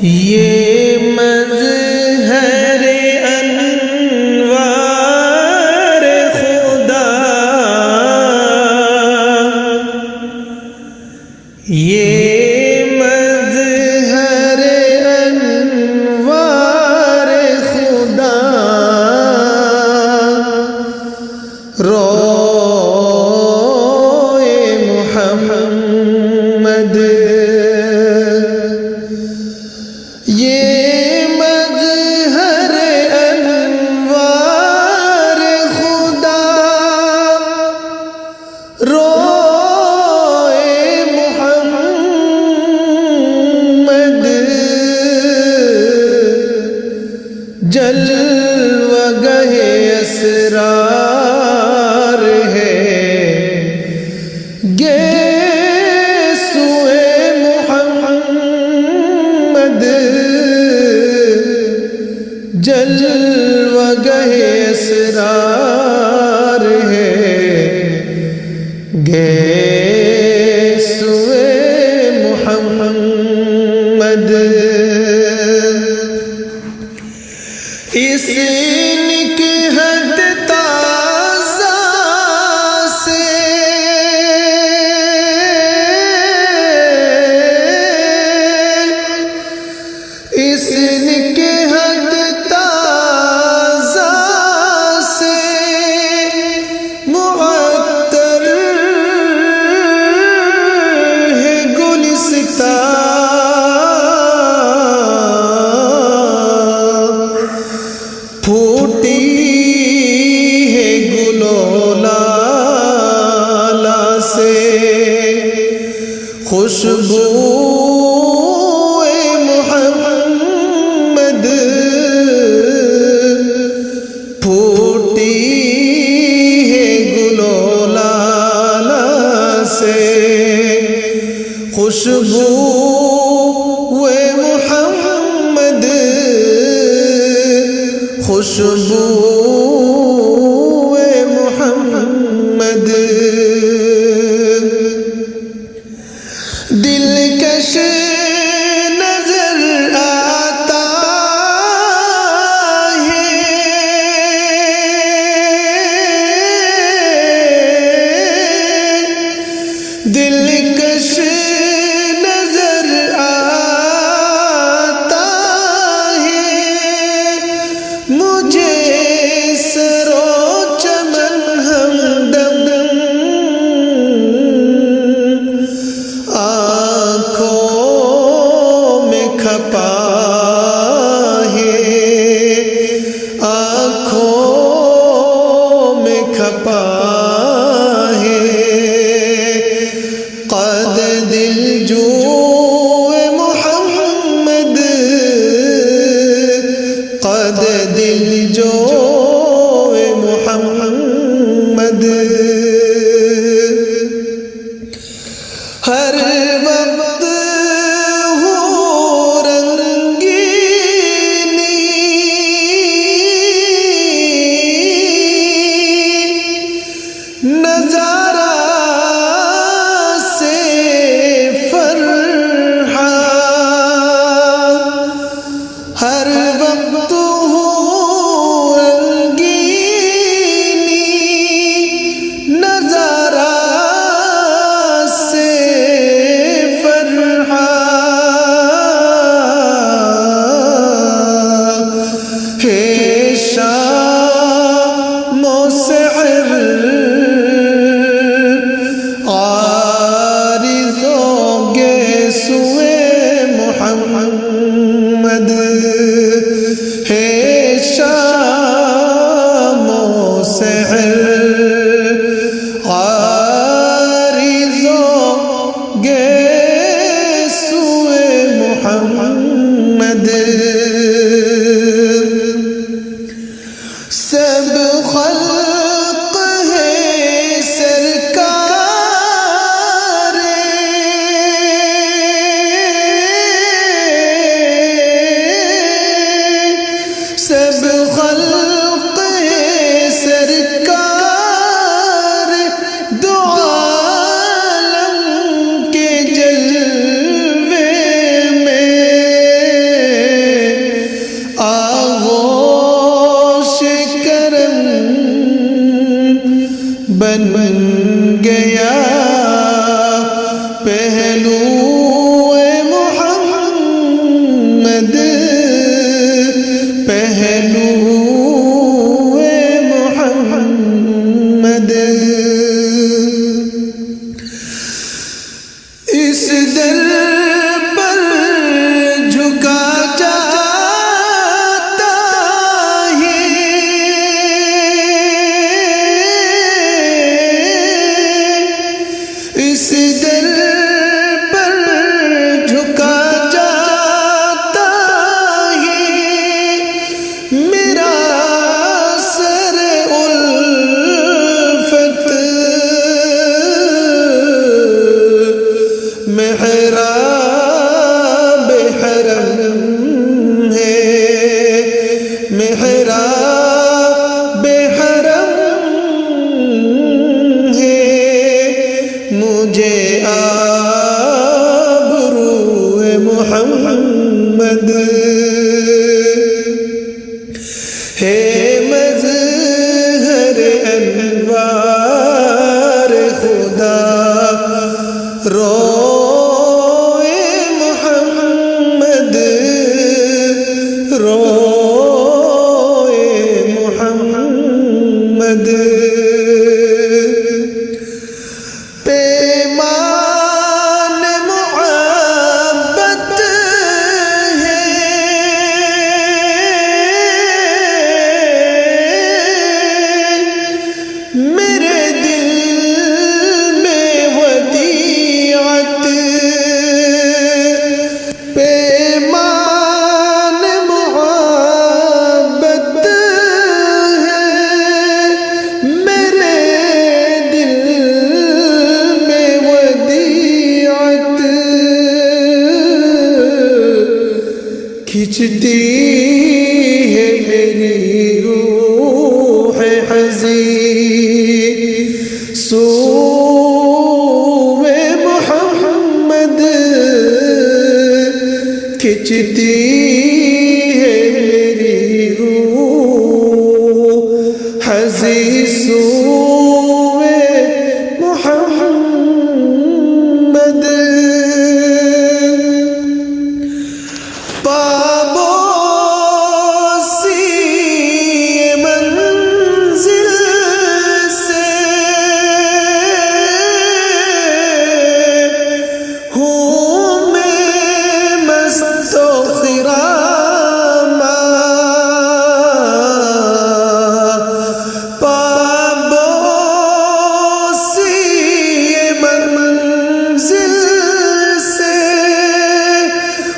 یہ مظہر انوار خدا، یہ مظہر انوار خدا، روئے محمد، یہ مظہر انوار خدا، روئے محمد، جلوہ گہ اسرار ہے، گیسوئے محمد، جلوہ گہ اسرار ہے، گیسوئے محمد۔ اس نکہت تازہ سے اس نکہت تازہ سے معطر ہے گلستان، پھوٹی ہے گلو لالا سے خوشبو محمد، پھوٹی ہے گلو لالا سے خوشبو محمد، خوشبو محمد۔ دلکش نظر آتا ہے، دلکش نظر آتا ہے مجھے سرو چمن ہمدم، آنکھوں میں کھپا ہے، آنکھوں میں کھپا ہے، قد دل جو محمد، قد دل جو محمد، ہر وقت ہو رنگینی، نظارہ سے فرحان، ہر وقت ہو رنگینی، نظارہ سے فرحان، اس در پر جھکا جاتا ہے، اس در پر جھکا جاتا ہے میرا سر الفت، محراب حرم ہے، محراب حرم ہے، مجھے آبرو محمد ہے، مظہر انوار خدا روئے محمد، روئے محمد، پیمان محبت ہے میرے دل میں ودیعت، پیمان محبت ہے میرے دل میں ودیعت، کھنچتی ہے میری روح حزین سوئے محمد، کھنچتی ہے میری روح حزین سوئے محمد، پابوسی منزل سے ہوں میں مست و خرام، پابوسی منزل سے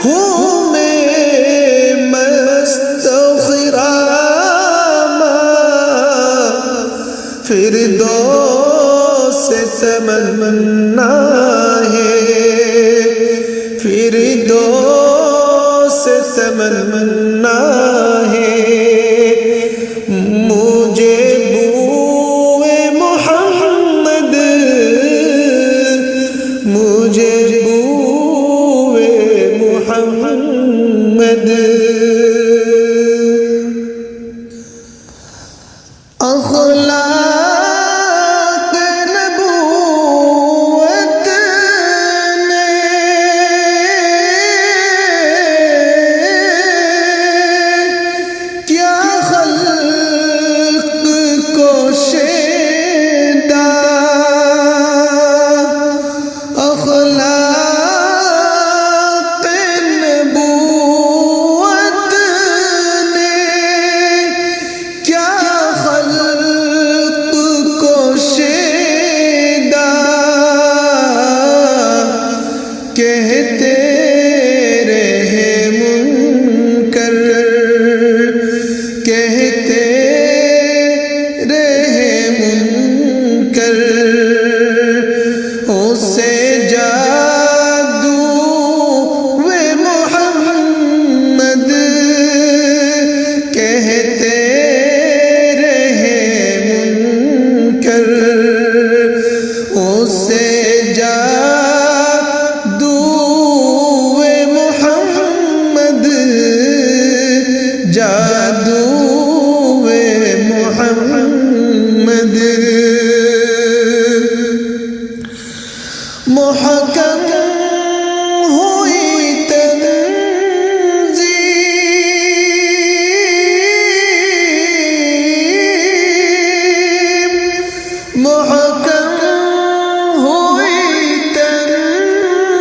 ہوں فردوس تمنا ہے، فردوس تمنا ہے، مجھے بوئے محمد، مجھے بوئے محمد، اخلاق نبوت نے کیا خلق کو شیدا، اخلاق نبوت نے کیا خلق کو شیدا، کہتے رہے منکر، کہتے رہے منکر، اسے جادو محمد، کہتے رہے منکر، اسے جادو محمد، جادو محمد، محکم ہوئی تنظیم، محکم ہوئی تنظیم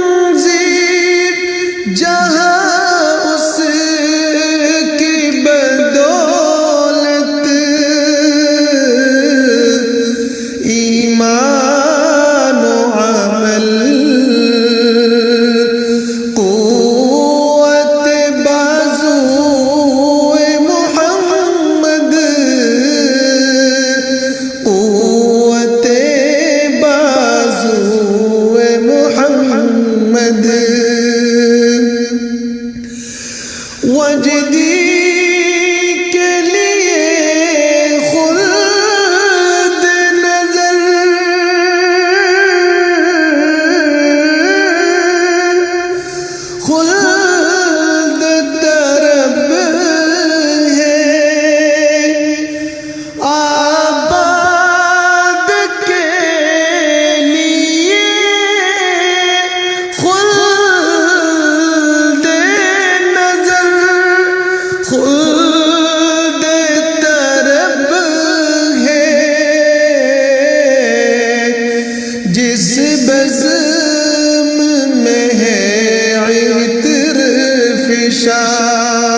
شان